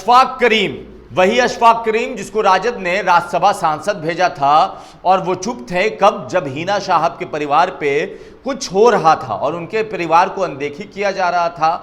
अशफाक करीम, वही अशफाक करीम जिसको राजद ने राज्यसभा सांसद भेजा था, और वो चुप थे कब, जब हिना साहब के परिवार पे कुछ हो रहा था और उनके परिवार को अनदेखी किया जा रहा था।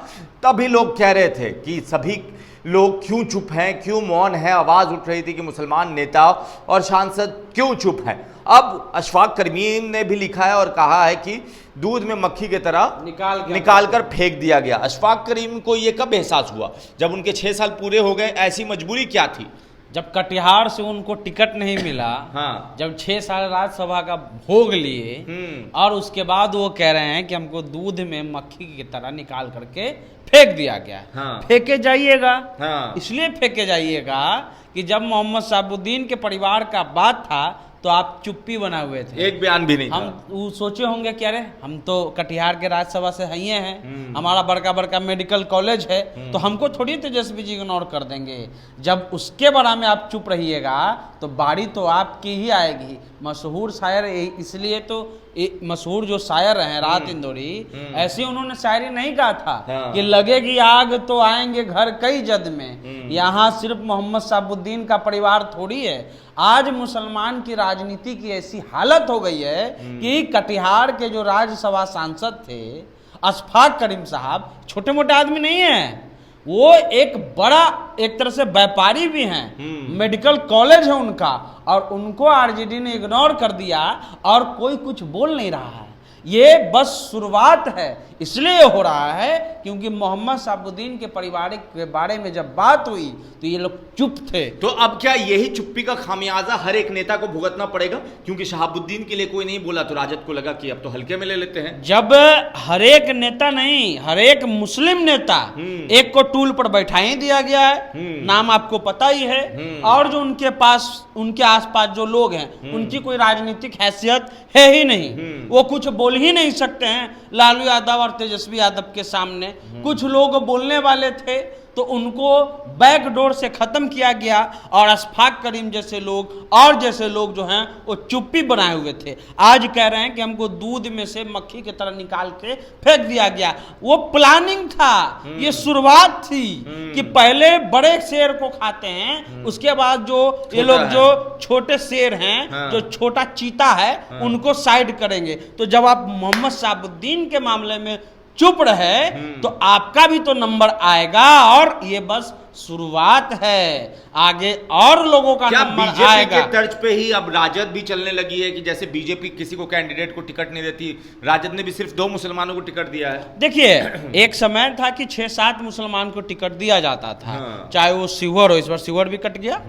तभी लोग कह रहे थे कि सभी लोग क्यों चुप हैं, क्यों मौन है। आवाज उठ रही थी कि मुसलमान नेता और सांसद क्यों चुप हैं। अब अशफाक करीम ने भी लिखा है और कहा है कि दूध में मक्खी की तरह निकाल कर फेंक दिया गया। अशफाक करीम को यह कब एहसास हुआ? जब उनके 6 साल पूरे हो गए। ऐसी मजबूरी क्या थी? जब कटिहार से उनको टिकट नहीं मिला। हाँ। जब 6 साल राज्यसभा का भोग लिए और उसके बाद वो कह रहे हैं कि हमको दूध में मक्खी की तरह निकाल करके फेंक दिया गया। हाँ। फेंके जाइएगा। हाँ। इसलिए फेंके जाइएगा कि जब मोहम्मद शहाबुद्दीन के परिवार का बात था तो आप चुप्पी बना हुए थे, एक बयान भी नहीं। हम वो सोचे होंगे कि अरे हम तो कटिहार के राज्यसभा से ही हैं, हमारा बड़का बड़का मेडिकल कॉलेज है, तो हमको थोड़ी तेजस्वी जी इग्नोर कर देंगे। जब उसके बारे में आप चुप रहिएगा तो बारी तो आपकी ही आएगी। मशहूर शायर, इसलिए तो मशहूर जो शायर हैं राहत इंदौरी, ऐसे उन्होंने शायरी नहीं कहा था। हाँ। कि लगेगी आग तो आएंगे घर कई जद में, यहाँ सिर्फ मोहम्मद शहाबुद्दीन का परिवार थोड़ी है। आज मुसलमान की राजनीति की ऐसी हालत हो गई है कि कटिहार के जो राज्यसभा सांसद थे अशफाक करीम साहब छोटे मोटे आदमी नहीं है, वो एक बड़ा एक तरह से व्यापारी भी हैं। मेडिकल कॉलेज है उनका, और उनको आरजेडी ने इग्नोर कर दिया और कोई कुछ बोल नहीं रहा है। ये बस शुरुआत है। इसलिए हो रहा है क्योंकि मोहम्मद शहाबुद्दीन के परिवार के बारे में जब बात हुई तो ये लोग चुप थे। तो अब क्या यही चुप्पी का खामियाजा हर एक नेता को भुगतना पड़ेगा? क्योंकि शहाबुद्दीन के लिए कोई नहीं बोला तो राजद को लगा कि अब तो हल्के में ले लेते हैं। जब हर एक नेता नहीं, हर एक मुस्लिम नेता एक को टूल पर बैठा ही दिया गया है, नाम आपको पता ही है, और जो उनके पास उनके आसपास जो लोग हैं उनकी कोई राजनीतिक हैसियत है ही नहीं, वो कुछ बोल ही नहीं सकते हैं। लालू यादव और तेजस्वी यादव के सामने कुछ लोग बोलने वाले थे तो उनको बैकडोर से खत्म किया गया, और अशफाक करीम जैसे लोग और जैसे लोग जो हैं वो चुप्पी बनाए हुए थे। आज कह रहे हैं कि हमको दूध में से मक्खी की तरह निकाल के फेंक दिया गया। वो प्लानिंग था, ये शुरुआत थी कि पहले बड़े शेर को खाते हैं, उसके बाद जो ये लोग जो छोटे शेर हैं, जो छोटा चीता है, उनको साइड करेंगे। तो जब आप मोहम्मद शहाबुद्दीन के मामले में चुप रहे तो आपका भी तो नंबर आएगा, और ये बस शुरुआत है, आगे और लोगों का नंबर आएगा। के तर्ज पे ही अब राजद भी चलने लगी है कि जैसे बीजेपी किसी को कैंडिडेट को टिकट नहीं देती, राजद ने भी सिर्फ 2 मुसलमानों को टिकट दिया है। देखिए, एक समय था कि 6-7 मुसलमान को टिकट दिया जाता था, चाहे वो शिवहर हो, इस बार शिवहर भी कट गया,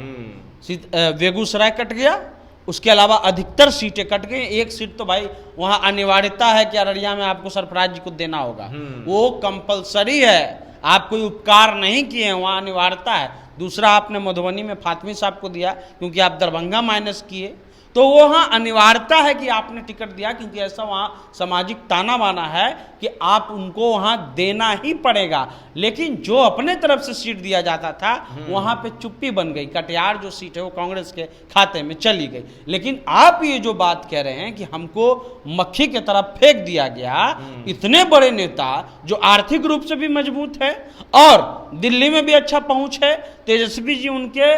बेगूसराय कट गया, उसके अलावा अधिकतर सीटें कट गई। एक सीट तो भाई वहां अनिवार्यता है कि अररिया में आपको सरफराज जी को देना होगा, वो कंपलसरी है, आप कोई उपकार नहीं किए हैं, वहां अनिवार्यता है। दूसरा, आपने मधुबनी में फातमी साहब को दिया क्योंकि आप दरभंगा माइनस किए, तो वहाँ अनिवार्यता है कि आपने टिकट दिया, क्योंकि ऐसा वहाँ सामाजिक ताना बाना है कि आप उनको वहाँ देना ही पड़ेगा। लेकिन जो अपने तरफ से सीट दिया जाता था वहाँ पे चुप्पी बन गई। कटिहार जो सीट है वो कांग्रेस के खाते में चली गई। लेकिन आप ये जो बात कह रहे हैं कि हमको मक्खी की तरफ फेंक दिया गया, इतने बड़े नेता जो आर्थिक रूप से भी मजबूत है और दिल्ली में भी अच्छा पहुँच है, तेजस्वी जी उनके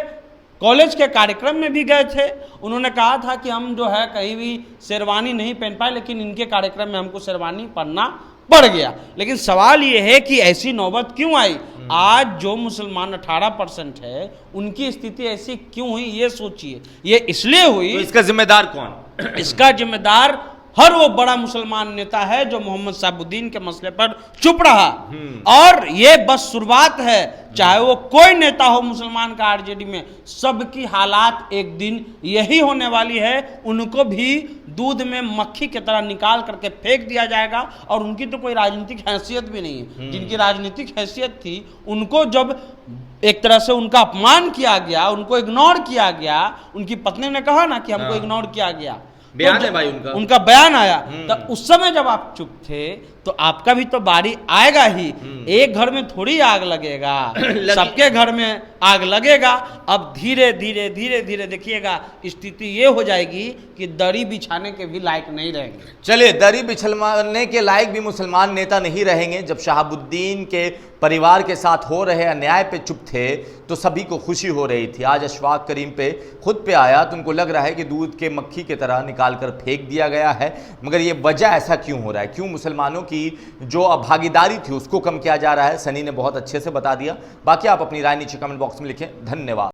कॉलेज के कार्यक्रम में भी गए थे, उन्होंने कहा था कि हम जो है कहीं भी शेरवानी नहीं पहन पाए, लेकिन इनके कार्यक्रम में हमको शेरवानी पहनना पड़ गया। लेकिन सवाल ये है कि ऐसी नौबत क्यों आई? आज जो मुसलमान 18% है उनकी स्थिति ऐसी क्यों हुई, ये सोचिए। ये इसलिए हुई, तो इसका जिम्मेदार कौन? इसका जिम्मेदार हर वो बड़ा मुसलमान नेता है जो मोहम्मद शहाबुद्दीन के मसले पर चुप रहा, और ये बस शुरुआत है। चाहे वो कोई नेता हो मुसलमान का आरजेडी में, सबकी हालात एक दिन यही होने वाली है, उनको भी दूध में मक्खी की तरह निकाल करके फेंक दिया जाएगा। और उनकी तो कोई राजनीतिक हैसियत भी नहीं है। जिनकी राजनीतिक हैसियत थी, उनको जब एक तरह से उनका अपमान किया गया, उनको इग्नोर किया गया, उनकी पत्नी ने कहा ना कि हमको इग्नोर किया गया, बयान है भाई उनका बयान आया, तो उस समय जब आप चुप थे तो आपका भी तो बारी आएगा ही। एक घर में थोड़ी आग लगेगा, सबके घर में आग लगेगा। अब धीरे धीरे धीरे धीरे देखिएगा स्थिति ये हो जाएगी कि दरी बिछाने के भी लायक नहीं रहेंगे। चलिए, दरी बिछलवाने के लायक भी मुसलमान नेता नहीं रहेंगे। जब शहाबुद्दीन के परिवार के साथ हो रहे अन्याय पे चुप थे तो सभी को खुशी हो रही थी। आज अशफाक करीम पे खुद पे आया तो उनको लग रहा है कि दूध के मक्खी की तरह निकाल कर फेंक दिया गया है। मगर ये वजह ऐसा क्यों हो रहा है, क्यों मुसलमानों की जो भागीदारी थी उसको कम किया जा रहा है, सनी ने बहुत अच्छे से बता दिया। बाकी आप अपनी राय नीचे कमेंट बॉक्स में लिखें। धन्यवाद।